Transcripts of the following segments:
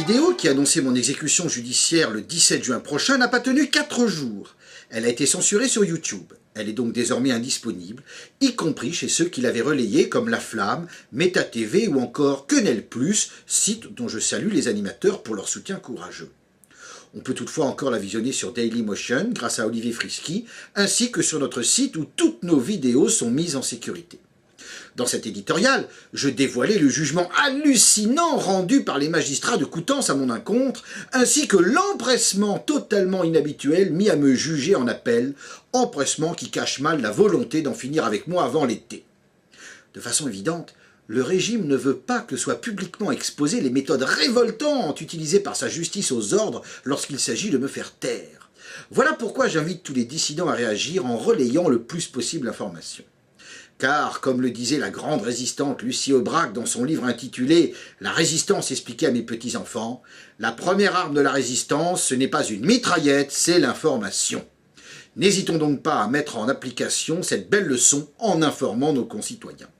vidéo qui annonçait mon exécution judiciaire le 17 juin prochain n'a pas tenu 4 jours. Elle a été censurée sur YouTube. Elle est donc désormais indisponible, y compris chez ceux qui l'avaient relayée comme La Flamme, Meta TV ou encore Quenelle+, site dont je salue les animateurs pour leur soutien courageux. On peut toutefois encore la visionner sur Dailymotion grâce à Olivier Frisky, ainsi que sur notre site où toutes nos vidéos sont mises en sécurité. Dans cet éditorial, je dévoilais le jugement hallucinant rendu par les magistrats de Coutances à mon encontre, ainsi que l'empressement totalement inhabituel mis à me juger en appel, empressement qui cache mal la volonté d'en finir avec moi avant l'été. De façon évidente, le régime ne veut pas que soient publiquement exposées les méthodes révoltantes utilisées par sa justice aux ordres lorsqu'il s'agit de me faire taire. Voilà pourquoi j'invite tous les dissidents à réagir en relayant le plus possible l'information. Car, comme le disait la grande résistante Lucie Aubrac dans son livre intitulé « La résistance expliquée à mes petits-enfants », la première arme de la résistance, ce n'est pas une mitraillette, c'est l'information. N'hésitons donc pas à mettre en application cette belle leçon en informant nos concitoyens.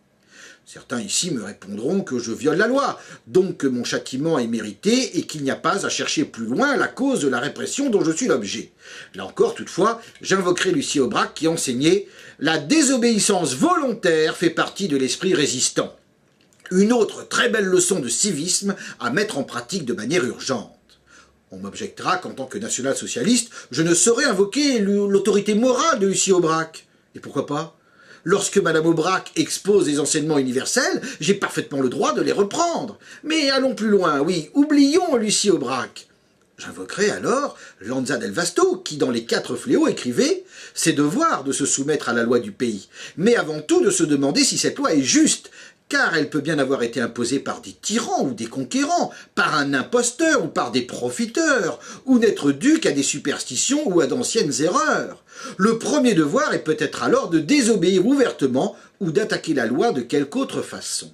Certains ici me répondront que je viole la loi, donc que mon châtiment est mérité et qu'il n'y a pas à chercher plus loin la cause de la répression dont je suis l'objet. Là encore, toutefois, j'invoquerai Lucie Aubrac qui enseignait « La désobéissance volontaire fait partie de l'esprit résistant ». Une autre très belle leçon de civisme à mettre en pratique de manière urgente. On m'objectera qu'en tant que national-socialiste, je ne saurais invoquer l'autorité morale de Lucie Aubrac. Et pourquoi pas ? Lorsque Madame Aubrac expose des enseignements universels, j'ai parfaitement le droit de les reprendre. Mais allons plus loin, oui, oublions Lucie Aubrac. J'invoquerai alors Lanza del Vasto, qui dans Les 4 fléaux écrivait « C'est devoir de se soumettre à la loi du pays, mais avant tout de se demander si cette loi est juste, car elle peut bien avoir été imposée par des tyrans ou des conquérants, par un imposteur ou par des profiteurs, ou n'être due qu'à des superstitions ou à d'anciennes erreurs. Le premier devoir est peut-être alors de désobéir ouvertement ou d'attaquer la loi de quelque autre façon. »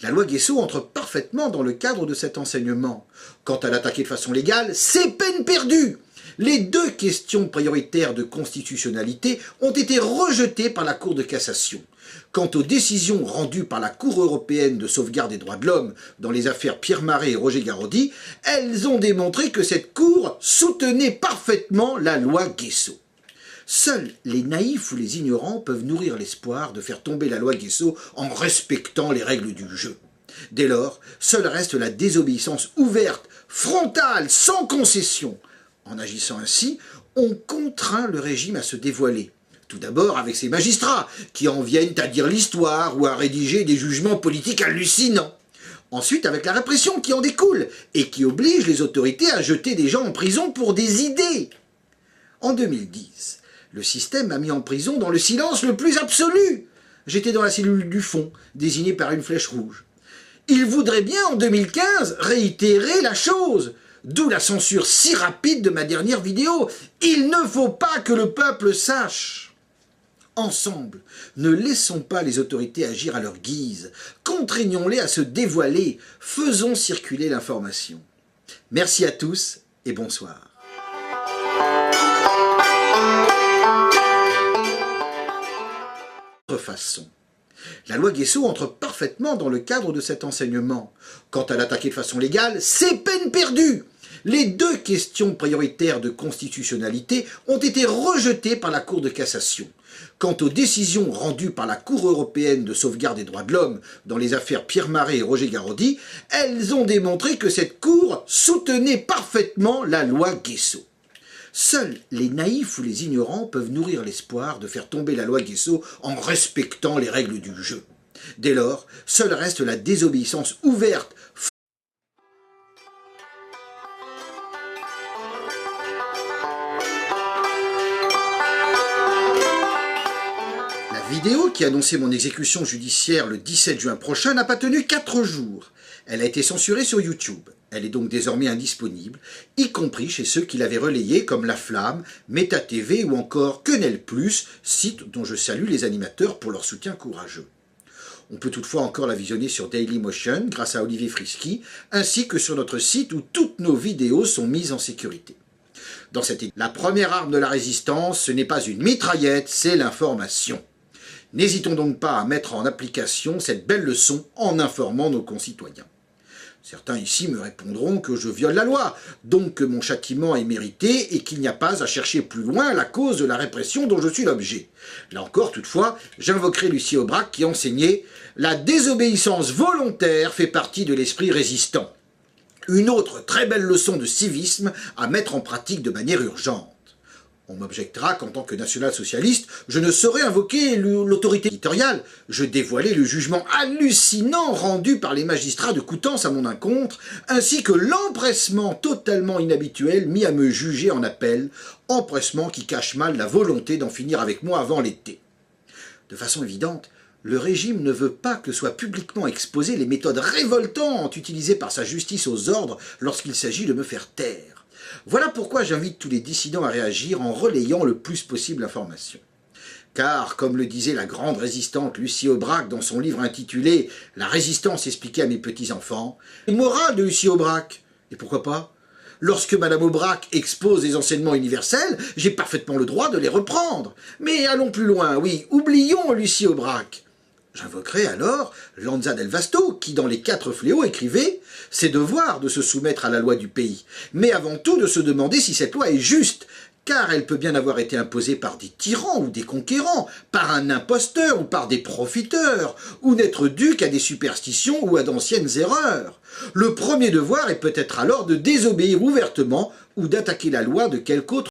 La loi Guessot entre parfaitement dans le cadre de cet enseignement. Quant à l'attaquer de façon légale, c'est peine perdue. Les 2 questions prioritaires de constitutionnalité ont été rejetées par la Cour de cassation. Quant aux décisions rendues par la Cour européenne de sauvegarde des droits de l'homme dans les affaires Pierre Maret et Roger Garaudy, elles ont démontré que cette Cour soutenait parfaitement la loi Guessot. Seuls les naïfs ou les ignorants peuvent nourrir l'espoir de faire tomber la loi Guessot en respectant les règles du jeu. Dès lors, seule reste la désobéissance ouverte, frontale, sans concession. En agissant ainsi, on contraint le régime à se dévoiler. Tout d'abord avec ses magistrats, qui en viennent à dire l'histoire ou à rédiger des jugements politiques hallucinants. Ensuite avec la répression qui en découle, et qui oblige les autorités à jeter des gens en prison pour des idées. En 2010, le système m'a mis en prison dans le silence le plus absolu. J'étais dans la cellule du fond, désignée par une flèche rouge. Il voudrait bien, en 2015, réitérer la chose, d'où la censure si rapide de ma dernière vidéo. Il ne faut pas que le peuple sache. Ensemble, ne laissons pas les autorités agir à leur guise. Contraignons-les à se dévoiler. Faisons circuler l'information. Merci à tous et bonsoir. Façon. La loi Guessot entre parfaitement dans le cadre de cet enseignement. Quant à l'attaquer de façon légale, c'est peine perdue. Les 2 questions prioritaires de constitutionnalité ont été rejetées par la Cour de cassation. Quant aux décisions rendues par la Cour européenne de sauvegarde des droits de l'homme dans les affaires Pierre Maret et Roger Garaudy, elles ont démontré que cette Cour soutenait parfaitement la loi Guessot. Seuls les naïfs ou les ignorants peuvent nourrir l'espoir de faire tomber la loi Guessot en respectant les règles du jeu. Dès lors, seule reste la désobéissance ouverte. La vidéo qui annonçait mon exécution judiciaire le 17 juin prochain n'a pas tenu 4 jours. Elle a été censurée sur YouTube. Elle est donc désormais indisponible, y compris chez ceux qui l'avaient relayée comme La Flamme, Meta TV ou encore Quenelle+, site dont je salue les animateurs pour leur soutien courageux. On peut toutefois encore la visionner sur Dailymotion grâce à Olivier Frisky, ainsi que sur notre site où toutes nos vidéos sont mises en sécurité. Dans la première arme de la résistance, ce n'est pas une mitraillette, c'est l'information. N'hésitons donc pas à mettre en application cette belle leçon en informant nos concitoyens. Certains ici me répondront que je viole la loi, donc que mon châtiment est mérité et qu'il n'y a pas à chercher plus loin la cause de la répression dont je suis l'objet. Là encore, toutefois, j'invoquerai Lucie Aubrac qui enseignait « La désobéissance volontaire fait partie de l'esprit résistant ». Une autre très belle leçon de civisme à mettre en pratique de manière urgente. On m'objectera qu'en tant que national-socialiste, je ne saurais invoquer l'autorité éditoriale. Je dévoilais le jugement hallucinant rendu par les magistrats de Coutances à mon encontre, ainsi que l'empressement totalement inhabituel mis à me juger en appel, empressement qui cache mal la volonté d'en finir avec moi avant l'été. De façon évidente, le régime ne veut pas que soient publiquement exposées les méthodes révoltantes utilisées par sa justice aux ordres lorsqu'il s'agit de me faire taire. Voilà pourquoi j'invite tous les dissidents à réagir en relayant le plus possible l'information. Car, comme le disait la grande résistante Lucie Aubrac dans son livre intitulé « La résistance expliquée à mes petits-enfants », les morales de Lucie Aubrac, et pourquoi pas? Lorsque Madame Aubrac expose des enseignements universels, j'ai parfaitement le droit de les reprendre. Mais allons plus loin, oui, oublions Lucie Aubrac. J'invoquerai alors Lanza del Vasto, qui dans les 4 fléaux écrivait « C'est devoir de se soumettre à la loi du pays, mais avant tout de se demander si cette loi est juste, car elle peut bien avoir été imposée par des tyrans ou des conquérants, par un imposteur ou par des profiteurs, ou n'être due qu'à des superstitions ou à d'anciennes erreurs. Le premier devoir est peut-être alors de désobéir ouvertement ou d'attaquer la loi de quelque autre